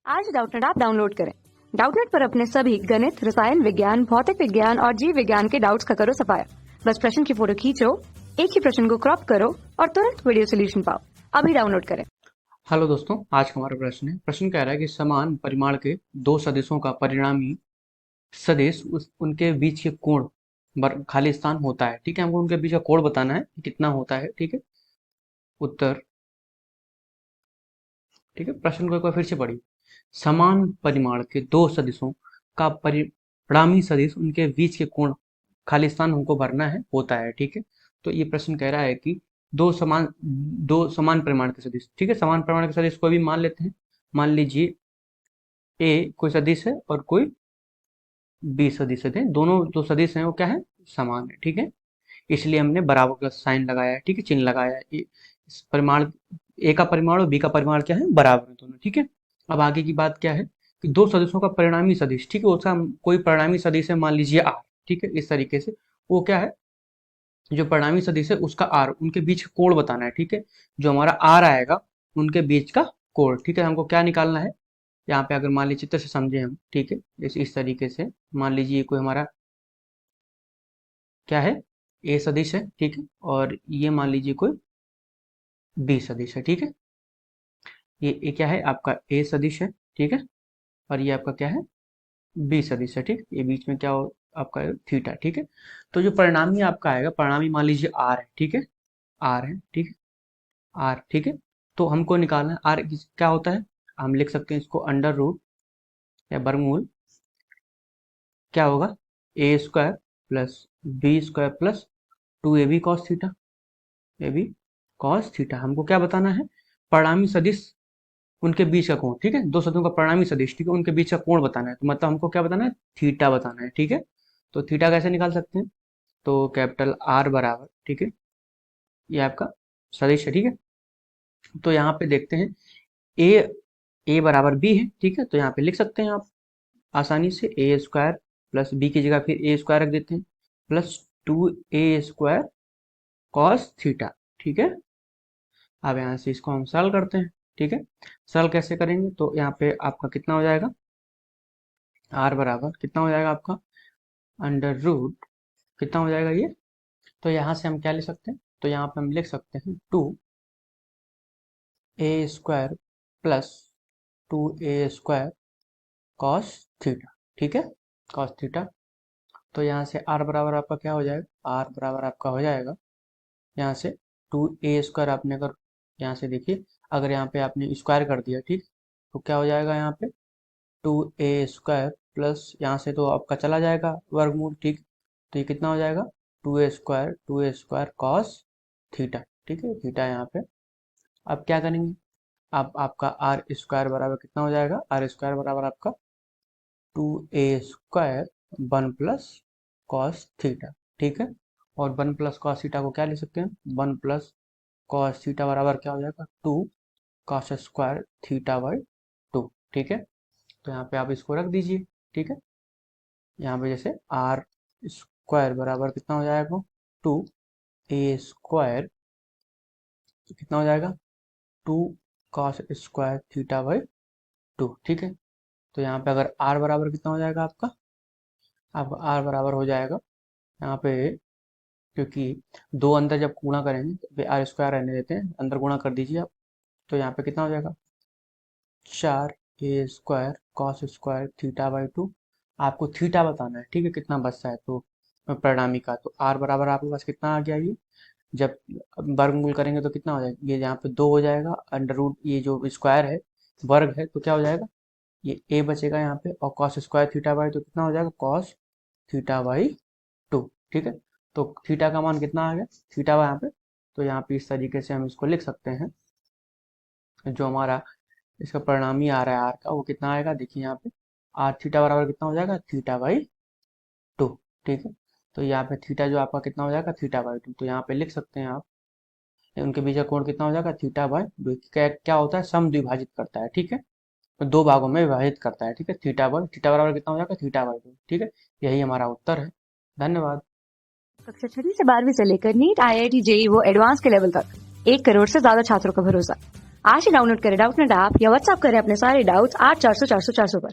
आज Doubtnut app download करें। Doubtnut पर अपने सभी गणित, रसायन विज्ञान, भौतिक विज्ञान और जीव विज्ञान के डाउट्स का करो सफाया। बस प्रश्न की फोटो खींचो, एक ही प्रश्न को क्रॉप करो और तुरंत वीडियो सोल्यूशन पाओ। अभी डाउनलोड करें। हेलो दोस्तों, आज का हमारा प्रश्न कह रहा है कि समान परिमाण के दो सदिशों का परिणामी सदिश उनके बीच के कोण खाली स्थान होता है। ठीक है, हमको उनके बीच का कोण बताना है कि कितना होता है। ठीक है, उत्तर। ठीक है, प्रश्न को एक बार फिर से पढ़िए। समान परिमाण के दो सदिशों का परिणामी सदिश उनके बीच के कोण खाली स्थान हमको भरना है, होता है। ठीक है, तो ये प्रश्न कह रहा है कि दो समान परिमाण के सदिश। ठीक है, समान परिमाण के सदिश कोई भी मान लेते हैं। मान लीजिए ए कोई सदिश है और कोई बी सदिश है। दोनों जो सदिश हैं वो क्या है, समान है। ठीक है, इसलिए हमने बराबर का साइन लगाया है। ठीक है, चिन्ह लगाया है। इस परिमाण ए का परिमाण और बी का परिमाण क्या है, बराबर है दोनों। ठीक है, अब आगे की बात क्या है कि दो सदिशों का परिणामी सदिश। ठीक है, उसका कोई परिणामी सदिश है, मान लीजिए आर। ठीक है, इस तरीके से वो क्या है, जो परिणामी सदिश है उसका आर, उनके बीच का कोण बताना है। ठीक है, जो हमारा आर आएगा उनके बीच का कोण। ठीक है, हमको क्या निकालना है यहाँ पे, अगर मान लीजिए चित्र से समझे हम। ठीक है, इस तरीके से मान लीजिए कोई हमारा क्या है, ए सदिश है। ठीक है, और ये मान लीजिए कोई बी सदिश है। ठीक है, ये क्या है आपका ए सदिश है। ठीक है, और ये आपका क्या है, बी सदिश है। ठीक, ये बीच में क्या हो आपका थीटा। ठीक है, तो जो परिणामी आपका आएगा, परिणामी मान लीजिए आर है। ठीक है, आर है। ठीक है, आर। ठीक है, तो हमको निकालना है आर क्या होता है। हम लिख सकते हैं इसको अंडर रूट या वर्गमूल क्या होगा, A square plus B square plus 2ab cos theta. A B cos theta. हमको क्या बताना है, परिणामी सदिश उनके बीच का कोण। ठीक है, दो सदिशों का परिणामी सदिश। ठीक है, उनके बीच का कोण बताना है, तो मतलब हमको क्या बताना है, थीटा बताना है। ठीक है, तो थीटा कैसे निकाल सकते हैं, तो कैपिटल आर बराबर। ठीक है, ये आपका सदिश है। ठीक है, तो यहाँ पे देखते हैं ए ए बराबर बी है। ठीक है, तो यहाँ पे लिख सकते हैं आप आसानी से, ए स्क्वायर प्लस बी की जगह फिर ए स्क्वायर रख देते हैं प्लस 2a² कॉस थीटा। ठीक है, अब यहाँ से इसको हम सरल करते हैं। ठीक है, सरल कैसे करेंगे, तो यहाँ पे आपका कितना हो जाएगा, आर बराबर कितना हो जाएगा आपका अंडर रूट कितना हो जाएगा ये, तो यहाँ से हम क्या ले सकते हैं, तो यहाँ पे हम लिख सकते हैं 2a² plus 2a² cos theta. ठीक है, कॉस थीटा। तो यहाँ से आर बराबर आपका क्या हो जाएगा, आर बराबर आपका हो जाएगा यहाँ से 2a² आपने अगर यहाँ से देखिए, अगर यहाँ पे आपने स्क्वायर कर दिया, ठीक, तो क्या हो जाएगा यहाँ पे 2a² प्लस यहाँ से तो आपका चला जाएगा वर्गमूल। ठीक, तो ये कितना हो जाएगा 2a² कॉस थीटा। ठीक है, थीटा यहाँ पे। अब क्या करेंगे, अब आपका आर स्क्वायर बराबर कितना हो जाएगा, आर स्क्वायर बराबर आपका 2a² 1 प्लस कॉस थीटा। ठीक है, और 1 प्लस कॉस थीटा को क्या ले सकते हैं, 1 प्लस कॉस थीटा बराबर क्या हो जाएगा 2 कॉस स्क्वायर थीटा बाई 2। ठीक है, तो यहाँ पे आप इसको रख दीजिए। ठीक है, यहाँ पे जैसे आर स्क्वायर बराबर कितना हो जाएगा 2a² कितना हो जाएगा 2 कॉस स्क्वायर थीटा बाई 2। ठीक है, तो यहाँ पे अगर आर बराबर कितना हो जाएगा आपका आर बराबर हो जाएगा यहाँ पे, क्योंकि दो अंदर जब गुणा करेंगे तो आर स्क्वायर रहने देते हैं, अंदर गुणा कर दीजिए आप, तो यहाँ पे कितना हो जाएगा 4a² cos square theta by 2। आपको थीटा बताना है। ठीक है, कितना बचता है तो परिणामी का, तो आर बराबर आपके पास कितना आ गया, ये जब वर्गमूल करेंगे तो कितना हो जाएगा, ये यहाँ पे 2 हो जाएगा, अंडर रूट ये जो स्क्वायर है वर्ग है तो क्या हो जाएगा, ये ए बचेगा यहाँ पे, और कॉस स्क्वायर थीटा बाई तो कितना हो जाएगा कॉस थीटा बाई 2। ठीक है, तो थीटा का मान कितना आ गया, थीटा यहाँ पे, तो यहाँ पे इस तरीके से हम इसको लिख सकते हैं। जो हमारा इसका परिणामी आ रहा है आर का, वो कितना आएगा, देखिए यहाँ पे आर थीटा बराबर कितना हो जाएगा थीटा बाई 2। ठीक है, तो यहाँ पे थीटा जो आपका कितना हो जाएगा थीटा बाई 2, तो यहाँ पे लिख सकते हैं आप, उनके बीच का कोण कितना हो जाएगा थीटा बाई 2। क्या होता है, सम द्विभाजित करता है। ठीक है, तो दो भागों में विभाजित करता है। ठीक है, थीटा बराबर कितना हो जाएगा थीटा बाई 2। ठीक है, यही हमारा उत्तर है। धन्यवाद। कक्षा 6 से 12वीं से लेकर नीट, IIT, JEE वो एडवांस के लेवल तक 1 करोड़ से ज्यादा छात्रों का भरोसा। आज ही डाउनलोड करें डाउटनेट ऐप या व्हाट्सएप करें अपने सारे डाउट्स 8400 400 400 पर।